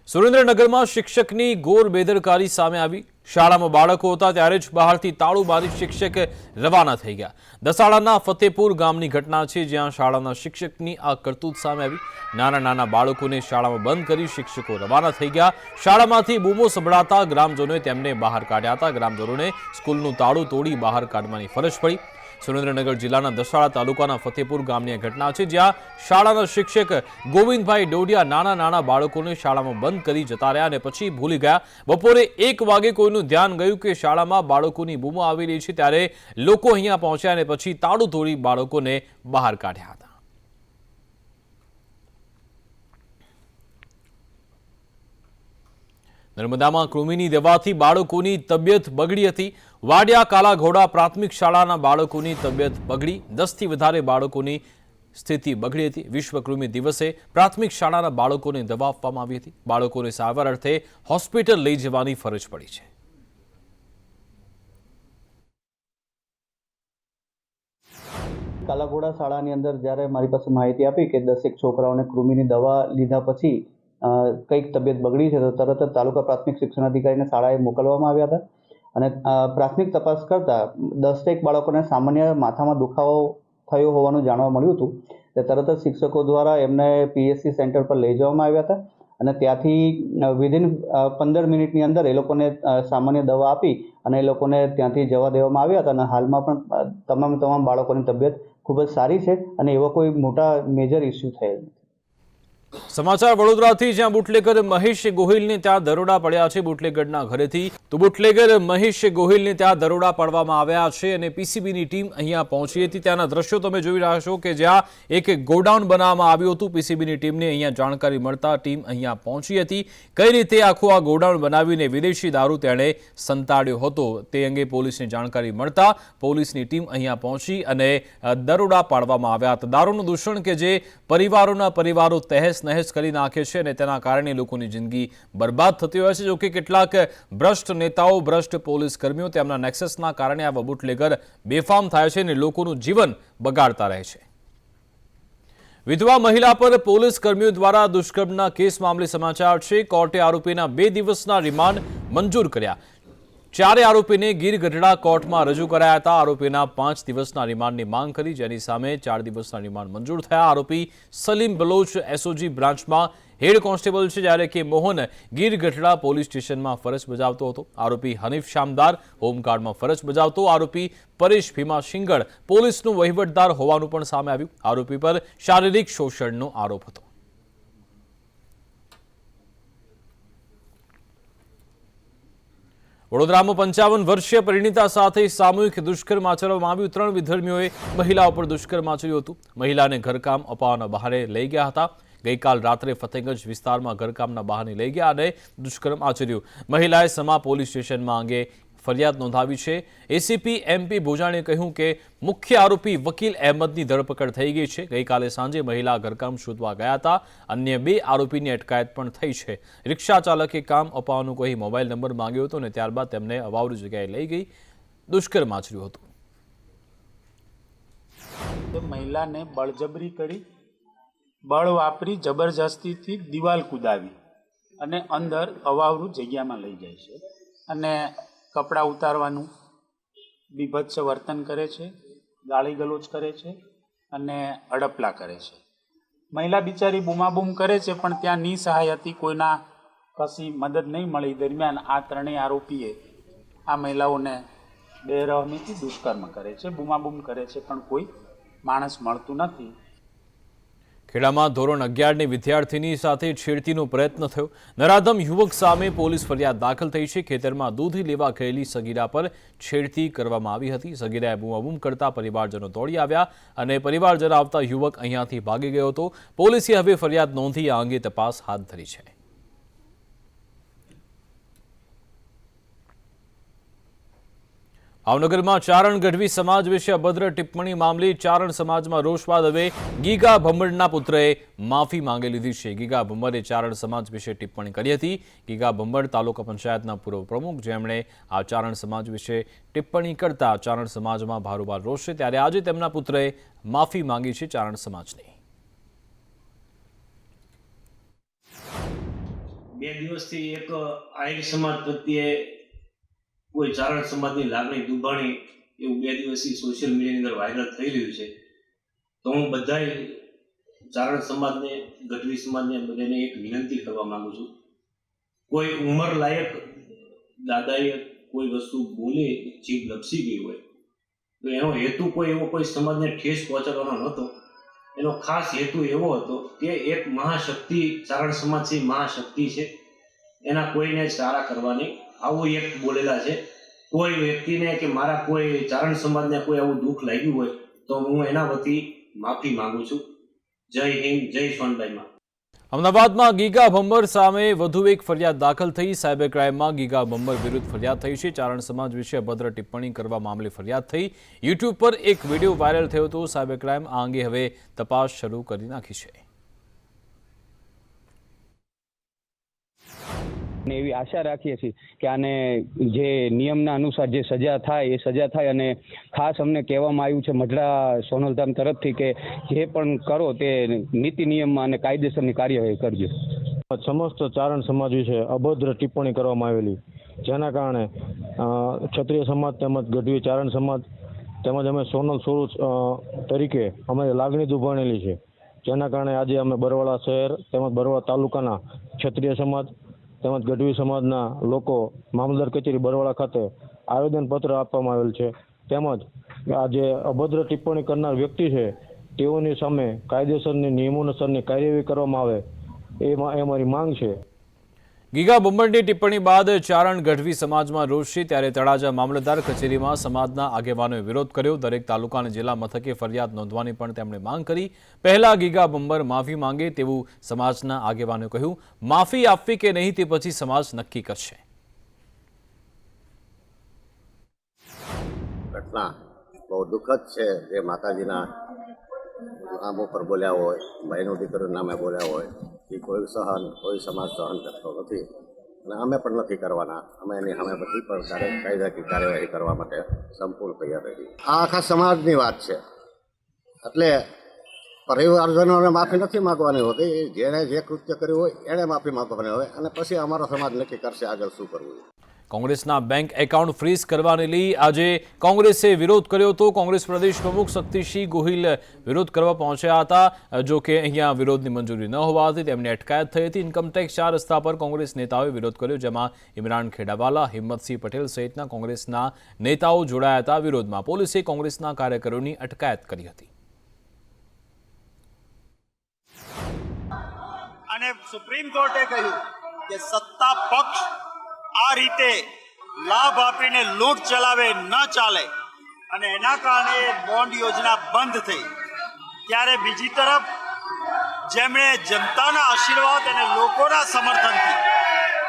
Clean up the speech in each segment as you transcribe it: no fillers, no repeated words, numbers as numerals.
સુરેન્દ્રનગરમાં શિક્ષકની ઘોર બેદરકારી સામે આવી। શાળામાં બાળકો હતા ત્યારે જ બહારથી તાળું મારી શિક્ષક રવાના થઈ ગયા। દસાડાના ફતેપુર ગામની ઘટના છે, જ્યાં શાળાના શિક્ષકની આ કરતૂત સામે આવી। નાના નાના બાળકોને શાળામાં બંધ કરી શિક્ષકો રવાના થઈ ગયા। શાળામાંથી બૂમો સંભળાતા ગ્રામજનોએ તેમને બહાર કાઢ્યા હતા। ગ્રામજનોને સ્કૂલનું તાળું તોડી બહાર કાઢવાની ફરજ પડી। સુરેન્દ્રનગર જિલ્લાના દસાડા તાલુકાના ફતેપુર ગામની આ ઘટના છે, જ્યાં શાળાના શિક્ષક ગોવિંદભાઈ ડોડિયા નાના નાના બાળકોને શાળામાં બંધ કરી જતા રહ્યા અને પછી ભૂલી ગયા। બપોરે 1 વાગે કોઈનું ધ્યાન ગયું કે શાળામાં બાળકોની બૂમો આવી રહી છે, ત્યારે લોકો અહીંયા પહોંચ્યા અને પછી તાળું તોડી બાળકોને બહાર કાઢ્યા હતા। નર્મદામાં કૃમિની દવાથી બાળકોની તબિયત બગડી હતી। વાડિયા કાલાઘોડા પ્રાથમિક શાળાના બાળકોની તબિયત બગડી। 10 થી વધારે બાળકોની સ્થિતિ બગડી હતી। વિશ્વ કૃમિ દિવસે પ્રાથમિક શાળાના બાળકોને દવા આપવામાં આવી હતી। બાળકોને સારવાર અર્થે હોસ્પિટલ લઈ જવાની ફરજ પડી છે। કાલાઘોડા શાળાની અંદર જ્યારે મારી પાસે માહિતી આપી કે 10 છોકરાઓને કૃમિની દવા લીધા પછી કંઈક તબિયત બગડી છે, તો તરત જ તાલુકા પ્રાથમિક શિક્ષણાધિકારીને શાળાએ મોકલવામાં આવ્યા હતા અને પ્રાથમિક તપાસ કરતા 10 બાળકોને સામાન્ય માથામાં દુખાવો થયો હોવાનું જાણવા મળ્યું હતું। તે તરત જ શિક્ષકો દ્વારા એમને પીએચસી સેન્ટર પર લઈ જવામાં આવ્યા હતા અને ત્યાંથી વિધિન 15 મિનિટની અંદર એ લોકોને સામાન્ય દવા આપી અને એ લોકોને ત્યાંથી જવા દેવામાં આવ્યા હતા અને હાલમાં પણ તમામ બાળકોની તબિયત ખૂબ જ સારી છે અને એવો કોઈ મોટા મેજર ઇસ્યુ થયેલ નથી। સમાચાર વડોદરાથી, જ્યાં બુટલેગર મહેશ ગોહિલને ત્યાં દરોડા પડ્યા છે। બુટલેગરના ઘરેથી તો બુટલેગર મહેશ ગોહિલને ત્યાં દરોડા પાડવામાં આવ્યા છે અને પીસીબીની ટીમ અહીંયા પહોંચી હતી। ત્યાંના દ્રશ્યો તમે જોઈ રહ્યા છો કે જ્યાં એક ગોડાઉન બનાવવામાં આવ્યું હતું। પીસીબીની ટીમને અહીંયા જાણકારી મળતા ટીમ અહીંયા પહોંચી હતી। કઈ રીતે આખું આ ગોડાઉન બનાવીને વિદેશી દારૂ તેણે સંતાડ્યો હતો તે અંગે પોલીસને જાણકારી મળતા પોલીસની ટીમ અહીંયા પહોંચી અને દરોડા પાડવામાં આવ્યા હતા। દારૂનું દૂષણ કે જે પરિવારો તહેસ નહેસ કરી નાખે છે અને તેના કારણે લોકોની જિંદગી બરબાદ થતી હોય છે। જો કે કેટલાક ભ્રષ્ટ નેતાઓ, ભ્રષ્ટ પોલીસ કર્મીઓ તેમના નેક્સસના કારણે આવા બુટલેગર બેફામ થાય છે અને લોકોનું જીવન બગાડતા રહે છે। વિધવા મહિલા પર પોલીસ કર્મીઓ દ્વારા દુષ્કર્મના કેસ મામલે સમાચાર છે। કોર્ટે આરોપીના 2 દિવસના રિમાન્ડ મંજૂર કર્યા। 4 આરોપીને ગીર ગઢડા કોર્ટમાં રજૂ કરાયા હતા। આરોપીના 5 દિવસના રિમાન્ડની માંગ કરી, જેની સામે 4 દિવસના રિમાન્ડ મંજૂર થયા। આરોપી સલીમ બલોચ એસઓજી બ્રાન્ચમાં હેડ કોન્સ્ટેબલ છે, જ્યારે કે મોહન ગીર ગઢડા પોલીસ સ્ટેશનમાં ફરજ બજાવતો હતો। આરોપી હનીફ શામદાર હોમગાર્ડમાં ફરજ બજાવતો। આરોપી પરેશ ભીમા સિંગડ પોલીસનું વહીવટદાર હોવાનું પણ સામે આવ્યું। આરોપી પર શારીરિક શોષણનો આરોપ હતો। વડોદરામાં 55 વર્ષીય પરિણીતા સાથે સામૂહિક દુષ્કર્મ આચરવામાં આવ્યું। 3 વિધર્મીઓએ મહિલા ઉપર દુષ્કર્મ આચર્યું હતું। મહિલાને ઘરકામ અપાવવાના બહાને લઈ ગયા હતા। ગઈકાલ રાત્રે ફતેગંજ વિસ્તારમાં ઘરકામના બહાને લઈ ગયા અને દુષ્કર્મ આચર્યું। મહિલાએ સમા પોલીસ સ્ટેશનમાં અંગે ફરિયાદ નોંધાવી છે। એસીપી એમપી ભોજાણીએ કહ્યું કે મુખ્ય આરોપી વકીલ અહેમદની ધરપકડ થઈ ગઈ છે। ગઈકાલે સાંજે મહિલા ઘરકામ શોધવા ગયા હતા। અન્ય 2 આરોપીની અટકાયત પણ થઈ છે। રિક્ષા ચાલકે કામ અપાવવાનું કહી મોબાઈલ નંબર માંગ્યો હતો અને ત્યારબાદ તેમને અવાવરૂ જગ્યાએ લઈ ગઈ દુષ્કર્મ આચર્યું હતું। મહિલાને બળજબરી કરી, બળ વાપરી જબરજસ્તીથી દિવાલ કૂદાવી અને અંદર અવાવરૂ જગ્યામાં લઈ જાય છે અને કપડાં ઉતારવાનું બીભત્સ વર્તન કરે છે, ગાળી ગલોચ કરે છે અને અડપલા કરે છે। મહિલા બિચારી બૂમાબૂમ કરે છે, પણ ત્યાં નિસહાય હતી, કોઈના કશી મદદ નહીં મળી। દરમિયાન આ 3 આરોપીએ આ મહિલાઓને બેરહમીથી દુષ્કર્મ કરે છે, બૂમાબૂમ કરે છે, પણ કોઈ માણસ મળતું નથી। ખેડામાં ધોરણ 11ની વિદ્યાર્થીની સાથે છેડતીનો પ્રયત્ન થયો। નરાધમ યુવક સામે પોલીસ ફરિયાદ દાખલ થઈ છે। ખેતરમાં દૂધ લેવા ગયેલી સગીરા પર છેડતી કરવામાં આવી હતી। સગીરાએ બૂમાબૂમ કરતા પરિવારજનો દોડી આવ્યા અને પરિવારજન આવતા યુવક અહીંયાથી ભાગી ગયો હતો। પોલીસે હવે ફરિયાદ નોંધી આ અંગે તપાસ હાથ ધરી છે। ભાવનગરમાં ચારણ ગઢવી સમાજ વિશે અભદ્ર ટિપ્પણી મામલે ચારણ સમાજમાં રોષ બાદ હવે ગીગા ભમ્મડના પુત્રએ માફી માંગી લીધી છે। ગીગા ભમ્મડે ચારણ સમાજ વિશે ટિપ્પણી કરી હતી। ગીગા ભમ્મડ તાલુકા પંચાયતના પૂર્વ પ્રમુખ, જેમણે આ ચારણ સમાજ વિશે ટિપ્પણી કરતા ચારણ સમાજમાં ભારોભાર રોષ છે, ત્યારે આજે તેમના પુત્રએ માફી માંગી છે ચારણ સમાજની। બે દિવસથી એક આહિર સમાજ પ્રત્યે કોઈ ચારણ સમાજની લાગણી દુભાણી એવું 2 દિવસથી સોશિયલ મીડિયાની અંદર વાયરલ થઈ રહ્યું છે. તો હું બધાય ચારણ સમાજને, ગઢવી સમાજને બધાને એક વિનંતી કરવા માંગુ છું. કોઈ ઉંમર લાયક દાદાએ કોઈ વસ્તુ બોલે, જીભ લપસી ગઈ હોય તો એનો હેતુ કોઈ એવો કોઈ સમાજને ઠેસ પહોંચાડવાનો નહોતો. એનો ખાસ હેતુ એવો હતો કે એક મહાશક્તિ, ચારણ સમાજ છે મહાશક્તિ છે, એના કોઈને સારા કરવાની આવું એક બોલેલા છે. કોઈ વ્યક્તિને કે મારા કોઈ ચારણ સમાજને કોઈ આવું દુઃખ લાગ્યું હોય તો હું એના વતી માફી માંગુ છું. જય હિન્દ, જય સોનબાઈમાં. અમદાવાદમાં ગીગા ભમ્બર સામે વધુ એક ફરિયાદ દાખલ થઈ. સાયબર ક્રાઇમમાં ગીગા ભમ્બર વિરુદ્ધ ફરિયાદ થઈ છે. ચારણ સમાજ વિશે અભદ્ર ટિપ્પણી કરવા મામલે ફરિયાદ થઈ. યુટ્યુબ પર એક વિડીયો વાયરલ થયો હતો. સાયબર ક્રાઇમ આ અંગે હવે તપાસ શરૂ કરી નાખી છે. એવી આશા રાખીએ છીએ કે આને જે નિયમના અનુસાર જે સજા થાય એ સજા થાય. અને ખાસ અમને કહેવામાં આવ્યું છે મઢડા સોનલધામ તરફથી કે જે પણ કરો તે નીતિ નિયમમાં અને કાયદેસરની કાર્યવાહી કરજો. સમસ્ત ચારણ સમાજ વિશે અભદ્ર ટિપ્પણી કરવામાં આવેલી, જેના કારણે ક્ષત્રિય સમાજ તેમજ ગઢવી ચારણ સમાજ તેમજ અમે સોનલ સ્વરૂપ તરીકે અમે લાગણી દુભાણેલી છે. જેના કારણે આજે અમે બરવાળા શહેર તેમજ બરવાળા તાલુકાના ક્ષત્રિય સમાજ તેમજ ગઢવી સમાજના લોકો મામલતદાર કચેરી બરવાળા ખાતે આવેદનપત્ર આપવામાં આવેલ છે. તેમજ આ જે અભદ્ર ટિપ્પણી કરનાર વ્યક્તિ છે તેઓની સામે કાયદેસરની નિયમોનુસારની કાર્યવાહી કરવામાં આવે એ અમારી માંગ છે. ગીગા ભમ્બરની ટિપ્પણી બાદ ચારણ ગઢવી સમાજમાં રોષ છે. ત્યારે તળાજા મામલતદાર કચેરીમાં સમાજના આગેવાનોએ વિરોધ કર્યો. દરેક તાલુકા અને જિલ્લા મથકે ફરિયાદ નોંધવાની પણ તેમણે માંગ કરી. પહેલા ગીગા ભમ્બર માફી માંગે તેવું સમાજના આગેવાનોએ કહ્યું. માફી આપવી કે નહીં તે પછી સમાજ નક્કી કરશે. ઘટના બહુ દુઃખદ છે. જે માતાજીના નામ ઉપર બોલ્યા હોય, ભાઈનું દીકરીનું નામે બોલ્યા હોય, એ કોઈ સમાજ સહન કરતો નથી અને અમે પણ નથી કરવાના. અમે એની સામે બધી પણ કાયદાકીય કાર્યવાહી કરવા માટે સંપૂર્ણ તૈયાર રહી. આ આખા સમાજની વાત છે એટલે પરિવારજનોને માફી નથી માગવાની હોતી. જેણે જે કૃત્ય કર્યું હોય એણે માફી માગવાની હોય અને પછી અમારો સમાજ નક્કી કરશે આગળ શું કરવું. કોંગ્રેસના બેંક એકાઉન્ટ ફ્રીઝ કરવાને લઈ આજે કોંગ્રેસે વિરોધ કર્યો હતો. કોંગ્રેસ પ્રદેશ પ્રમુખ શક્તિસિંહ ગોહિલ વિરોધ કરવા પહોંચ્યા હતા. જો કે અહીંયા વિરોધની મંજૂરી ન હોવાથી તેમની અટકાયત થઈ હતી. ઇન્કમટેક્સ 4 રસ્તા પર કોંગ્રેસ નેતાઓએ વિરોધ કર્યો, જેમાં ઇમરાન ખેડાવાલા, હિંમતસિંહ પટેલ સહિતના કોંગ્રેસના નેતાઓ જોડાયા હતા. વિરોધમાં પોલીસે કોંગ્રેસના કાર્યકરોની અટકાયત કરી હતી. અને સુપ્રીમ કોર્ટે કહ્યું કે સત્તા પક્ષ આ રીતે લાભ આપીને લૂંટ ચલાવે ન ચાલે અને એના કારણે બોન્ડ યોજના બંધ થઈ. ત્યારે બીજી તરફ જેમણે જનતાના આશીર્વાદ અને લોકોના સમર્થનથી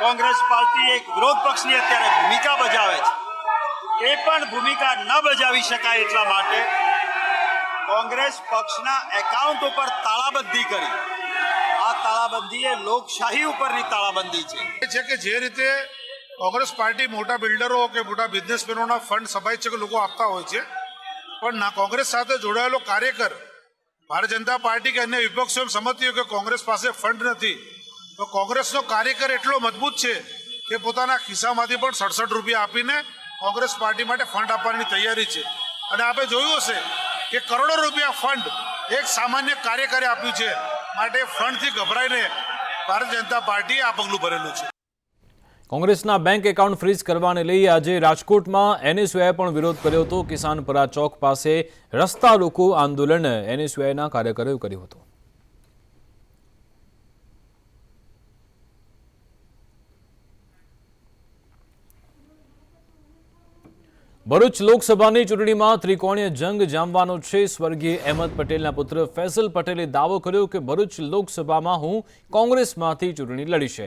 કોંગ્રેસ પાર્ટી એક વિરોધ પક્ષની અત્યારે ભૂમિકા ભજાવે છે, એ પણ ભૂમિકા ન ભજાવી શકાય એટલા માટે કોંગ્રેસ પક્ષના એકાઉન્ટ ઉપર તાળાબંધી કરી. આ તાળાબંધી એ લોકશાહી ઉપરની તાળાબંધી છે કે જે રીતે કોંગ્રેસ પાર્ટી મોટા બિલ્ડરો કે મોટા બિઝનેસમેનોના ફંડ સફાઈ છે કે લોકો આપતા હોય છે, પણ ના કોંગ્રેસ સાથે જોડાયેલો કાર્યકર ભારતીય જનતા પાર્ટી કે અન્ય વિપક્ષો એમ સમજતી હોય કે કોંગ્રેસ પાસે ફંડ નથી, તો કોંગ્રેસનો કાર્યકર એટલો મજબૂત છે કે પોતાના ખિસ્સામાંથી પણ 67 રૂપિયા આપીને કોંગ્રેસ પાર્ટી માટે ફંડ આપવાની તૈયારી છે. અને આપણે જોયું હશે કે કરોડો રૂપિયા ફંડ એક સામાન્ય કાર્યકરે આપ્યું છે. માટે ફંડથી ગભરાઈને ભારતીય જનતા પાર્ટીએ આ પગલું ભરેલું છે. કોંગ્રેસના બેંક એકાઉન્ટ ફ્રીઝ કરવાને લઈ આજે રાજકોટમાં એનએસયુઆઈએ પણ વિરોધ કર્યો હતો. કિસાનપરા ચોક પાસે રસ્તા રોકો આંદોલન એનએસયુઆઈના કાર્યકરોએ કર્યું હતું. ભરૂચ લોકસભાની ચૂંટણીમાં ત્રિકોણીય જંગ જામવાનો છે. સ્વર્ગીય અહેમદ પટેલના પુત્ર ફૈઝલ પટેલે દાવો કર્યો કે ભરૂચ લોકસભામાં હું કોંગ્રેસમાંથી ચૂંટણી લડીશ.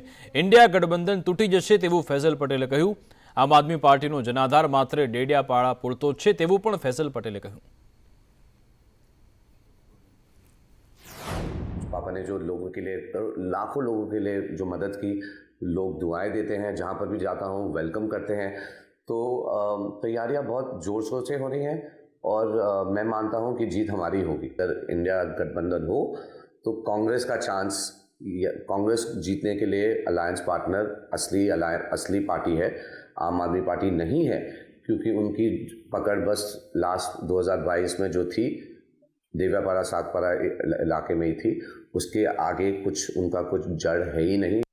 ઇન્ડિયા ગઠબંધન તૂટી જશે તેવું ફૈઝલ પટેલે કહ્યું. આમ આદમી પાર્ટીનો જનાધાર માત્ર ડેડિયાપાડા પૂરતો છે તેવું પણ ફૈઝલ પટેલે કહ્યું. पापा ने जो लोगों के लिए लाखों लोगों के लिए जो मदद की, लोग दुआएं देते हैं, जहाँ पर भी जाता हूँ वेलकम करते हैं. तो तैयारियां बहुत जोर शोर से हो रही हैं और मैं मानता हूं कि जीत हमारी होगी. अगर इंडिया गठबंधन हो तो कांग्रेस का चांस कांग्रेस जीतने के लिए अलायंस पार्टनर असली पार्टी है, आम आदमी पार्टी नहीं है, क्योंकि उनकी पकड़ बस लास्ट 2022 में जो थी देव्यापाड़ा सातपाड़ा इलाके में ही थी, उसके आगे उनका कुछ जड़ है ही नहीं।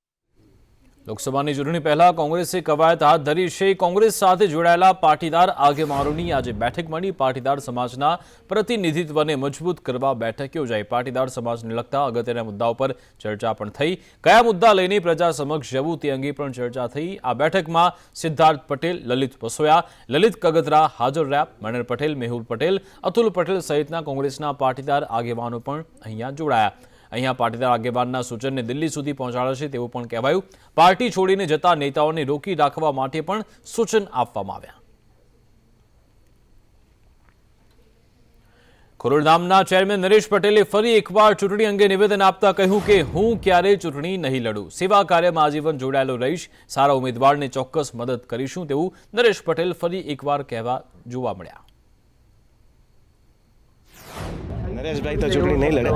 લોકસભાની ચૂંટણી પહેલા કોંગ્રેસે કવાયત હાથ ધરી છે। કોંગ્રેસ સાથે જોડાયેલા પાટીદાર આગેવાનોની આજે બેઠક મળી। પાટીદાર સમાજના પ્રતિનિધિત્વને મજબૂત કરવા બેઠક યોજાઈ। પાટીદાર સમાજને લગતા અગત્યના મુદ્દાઓ પર ચર્ચા પણ થઈ। કયા મુદ્દા લઈને પ્રજા સમક્ષ જવું તે અંગે પણ ચર્ચા થઈ। આ બેઠકમાં સિદ્ધાર્થ પટેલ, લલિત વસોયા, લલિત કગતરા હાજર રહ્યા। મણર પટેલ, મેહુલ પટેલ, અતુલ પટેલ સહિતના કોંગ્રેસના પાટીદાર આગેવાનો પણ અહીંયા જોડાયા। અહીંયા પાટીદાર આગેવાનના સૂચનને દિલ્હી સુધી પહોંચાડશે તેવું પણ કહેવાયું। પાર્ટી છોડીને જતા નેતાઓને રોકી રાખવા માટે પણ સૂચન આપવામાં આવ્યા। ખોરડધામના ચેરમેન નરેશ પટેલે ફરી એકવાર ચૂંટણી અંગે નિવેદન આપતા કહ્યું કે હું ક્યારેય ચૂંટણી નહીં લડું, સેવા કાર્યમાં આજીવન જોડાયેલો રહીશ, સારા ઉમેદવારને ચોક્કસ મદદ કરીશું તેવું નરેશ પટેલ ફરી એકવાર કહેવા જોવા મળ્યા। નરેશભાઈ તો ચૂંટણી નહીં લડે,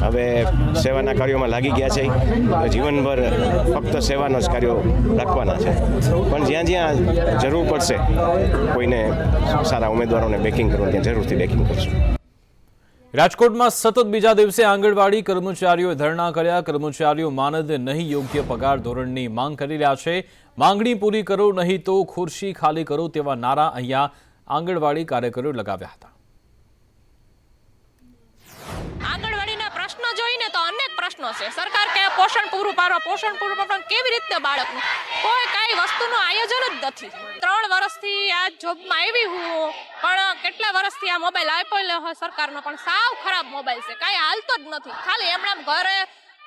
હવે સેવાના કાર્યોમાં લાગી ગયા છે। જીવનભર ફક્ત સેવાના જ કાર્યો રાખવાના છે, પણ જ્યાં જ્યાં જરૂર પડશે કોઈને સારા ઉમેદવારોને બેકિંગ કરવું ત્યાં જરૂરથી બેકિંગ કરશું। રાજકોટમાં સતત બીજા દિવસે આંગણવાડી કર્મચારીઓએ ધરણા કર્યા। કર્મચારીઓ માનદ નહીં યોગ્ય પગાર ધોરણની માંગ કરી રહ્યા છે। માંગણી પૂરી કરો નહીં તો ખુરશી ખાલી કરો તેવા નારા અહીંયા આંગણવાડી કાર્યકરોએ લગાવ્યા હતા। આંગણવાડીના પ્રશ્નો જોઈને તો અનેક પ્રશ્નો છે। સરકાર કે પોષણ પૂરું પાડવા કેવી રીતે બાળકનું કોઈ કાંઈ વસ્તુનું આયોજન જ નથી। 3 વર્ષથી આ જોબમાં આવી હું, પણ કેટલા વર્ષથી આ મોબાઈલ આપેલો હોય સરકારનો, પણ સાવ ખરાબ મોબાઈલ છે, કાંઈ હાલતો જ નથી। ખાલી એમણામ ઘરે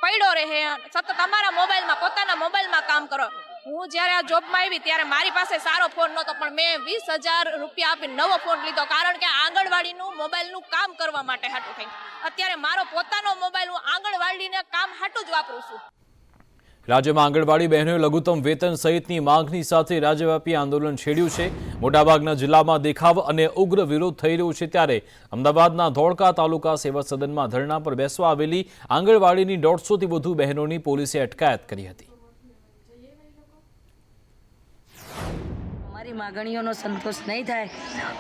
પડ્યો રહે, સતત અમારા મોબાઈલમાં પોતાના મોબાઈલમાં કામ કરો। હું જ્યારે આ જોબમાં આવી ત્યારે મારી પાસે સારો ફોન નહોતો, પણ મેં 20,000 રૂપિયા આપીને નવો ફોન લીધો, કારણ કે આંગણવાડીનું મોબાઈલનું કામ કરવા માટે હાટું થઈ। અત્યારે મારો પોતાનો મોબાઈલ હું આંગણવાડીને કામ હાટું જ વાપરું છું। રાજ્યમાં આંગણવાડી બહેનોએ લઘુત્તમ વેતન સહિતની માંગણી સાથે રાજ્યવ્યાપી આંદોલન છેડ્યું છે। મોટાભાગના જિલ્લામાં દેખાવ અને ઉગ્ર વિરોધ થઈ રહ્યો છે, ત્યારે અમદાવાદના ધોળકા તાલુકા સેવા સદનમાં ધરણા પર બેસવા આવેલી આંગણવાડીની 150થી વધુ બહેનોની પોલીસે અટકાયત કરી હતી। માગણીઓનો સંતોષ નહીં થાય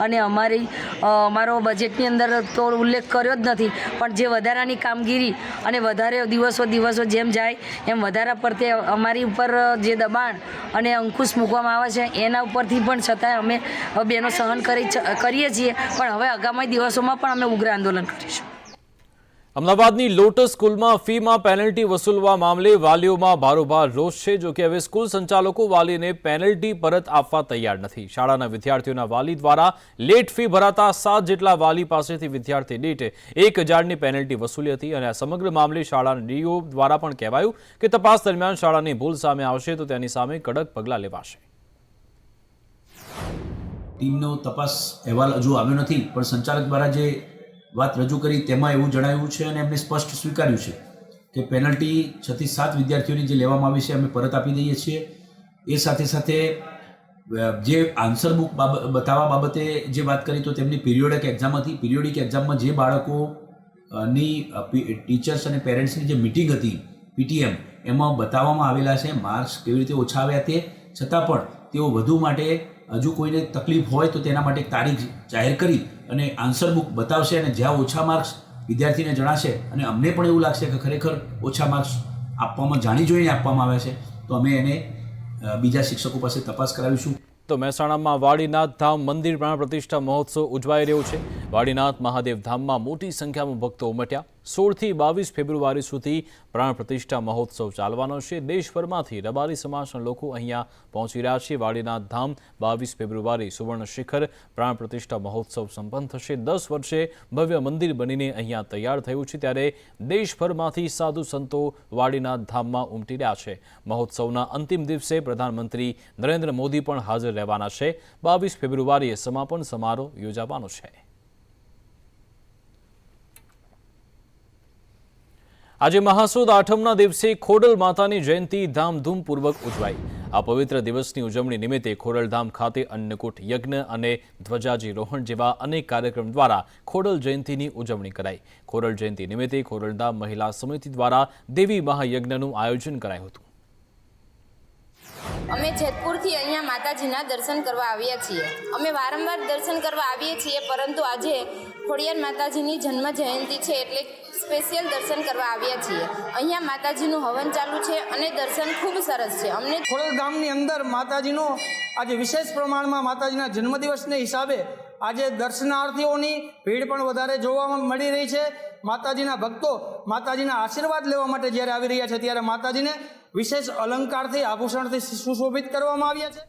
અને અમારો બજેટની અંદર તો ઉલ્લેખ કર્યો જ નથી, પણ જે વધારાની કામગીરી અને વધારે દિવસો જેમ જાય એમ વધારા પરથી અમારી ઉપર જે દબાણ અને અંકુશ મૂકવામાં આવે છે એના ઉપરથી પણ છતાંય અમે બેનો સહન કરીએ છીએ, પણ હવે આગામી દિવસોમાં પણ અમે ઉગ્ર આંદોલન કરીશું। અમદાવાદની લોટસ સ્કૂલમાં ફીમાં પેનલ્ટી વસૂલવા મામલે વાલીઓમાં ભારોભાર રોષ છે। જો કે હવે સ્કૂલ સંચાલકો વાલીને પેનલ્ટી પરત આપવા તૈયાર નથી। શાળાના વિદ્યાર્થીઓના વાલી દ્વારા લેટ ફી ભરાતા 7 જેટલા વાલી પાસેથી વિદ્યાર્થી દીઠ 1,000ની પેનલ્ટી વસૂલી હતી અને આ સમગ્ર મામલે શાળાના ડીઓ દ્વારા પણ કહેવાયું કે તપાસ દરમિયાન શાળાની ભૂલ સામે આવશે તો તેની સામે કડક પગલાં લેવાશે। ટીમનો તપાસ અહેવાલ હજુ આવ્યો નથી, પણ સંચાલક દ્વારા જે વાત રજૂ કરી તેમાં એવું જણાવ્યું છે અને એમને સ્પષ્ટ સ્વીકાર્યું છે કે પેનલ્ટી 6 થી 7 વિદ્યાર્થીઓની જે લેવામાં આવી છે અમે પરત આપી દઈએ છીએ। એ સાથે સાથે જે આન્સર બુક બતાવવા બાબતે જે વાત કરી તો તેમની પિરિયોડિક એક્ઝામ હતી। પિરિયોડિક એક્ઝામમાં જે બાળકોની ટીચર્સ અને પેરેન્ટ્સની જે મિટિંગ હતી પીટીએમ, એમાં બતાવવામાં આવેલા છે માર્ક્સ કેવી રીતે ઓછા આવ્યા તે છતાં પણ તેઓ વધુ માટે હજુ કોઈને તકલીફ હોય તો તેના માટે એક તારીખ જાહેર કરી અને આન્સર બુક બતાવશે અને જ્યાં ઓછા માર્ક્સ વિદ્યાર્થીને જણાશે અને અમને પણ એવું લાગશે કે ખરેખર ઓછા માર્ક્સ આપવામાં જાણી જોઈને આપવામાં આવ્યા છે તો અમે એને બીજા શિક્ષકો પાસે તપાસ કરાવીશું। તો મહેસાણામાં વાડીનાથ ધામ મંદિર પ્રાણ પ્રતિષ્ઠા મહોત્સવ ઉજવાઈ રહ્યો છે। વાડીનાથ મહાદેવ ધામમાં મોટી સંખ્યામાં ભક્તો ઉમટ્યા। 16 થી 22 ફેબ્રુઆરી સુધી પ્રાણ પ્રતિષ્ઠા મહોત્સવ ચાલવાનો છે। દેશભરમાંથી રબારી સમાજના લોકો અહીંયા પહોંચી રહ્યા છે। વાડીનાથ ધામ 22 ફેબ્રુઆરી સુવર્ણ શિખર પ્રાણ પ્રતિષ્ઠા મહોત્સવ સંપન્ન થશે। 10 વર્ષે ભવ્ય મંદિર બનીને અહીંયા તૈયાર થયું છે, ત્યારે દેશભરમાંથી સાધુ સંતો વાડીનાથ ધામમાં ઉમટી રહ્યા છે। મહોત્સવના અંતિમ દિવસે પ્રધાનમંત્રી નરેન્દ્ર મોદી પણ હાજર રહેવાના છે। 22 ફેબ્રુઆરીએ સમાપન સમારોહ યોજાવાનો છે। આજે મહાસુદ આઠમના દિવસે ખોડલ માતાની જયંતિ ધામધૂમપૂર્વક ઉજવાઈ। આ પવિત્ર દિવસની ઉજવણી નિમિત્તે ખોડલધામ ખાતે અન્નકૂટ યજ્ઞ અને ધ્વજાજીરોહણ જેવા અનેક કાર્યક્રમ દ્વારા ખોડલ જયંતિની ઉજવણી કરાઈ। ખોડલ જયંતિ નિમિત્તે ખોડલધામ મહિલા સમિતિ દ્વારા દેવી મહાયજ્ઞનું આયોજન કરાયું હતું। અમે જેતપુરથી અહીંયા માતાજીના દર્શન કરવા આવ્યા છીએ। અમે વારંવાર દર્શન કરવા આવીએ છીએ, પરંતુ આજે ખોડિયાર માતાજીની જન્મ જયંતિ છે એટલે સ્પેશિયલ દર્શન કરવા આવ્યા છીએ। અહીંયા માતાજીનું હવન ચાલુ છે અને દર્શન ખૂબ સરસ છે। અમને ખોડલધામની અંદર માતાજીનો આજે વિશેષ પ્રમાણમાં માતાજીના જન્મદિવસને હિસાબે આજે દર્શનાર્થીઓની ભીડ પણ વધારે જોવા મળી રહી છે। માતાજીના ભક્તો માતાજીના આશીર્વાદ લેવા માટે જ્યારે આવી રહ્યા છે ત્યારે માતાજીને વિશેષ અલંકારથી આભૂષણથી સુશોભિત કરવામાં આવ્યા છે।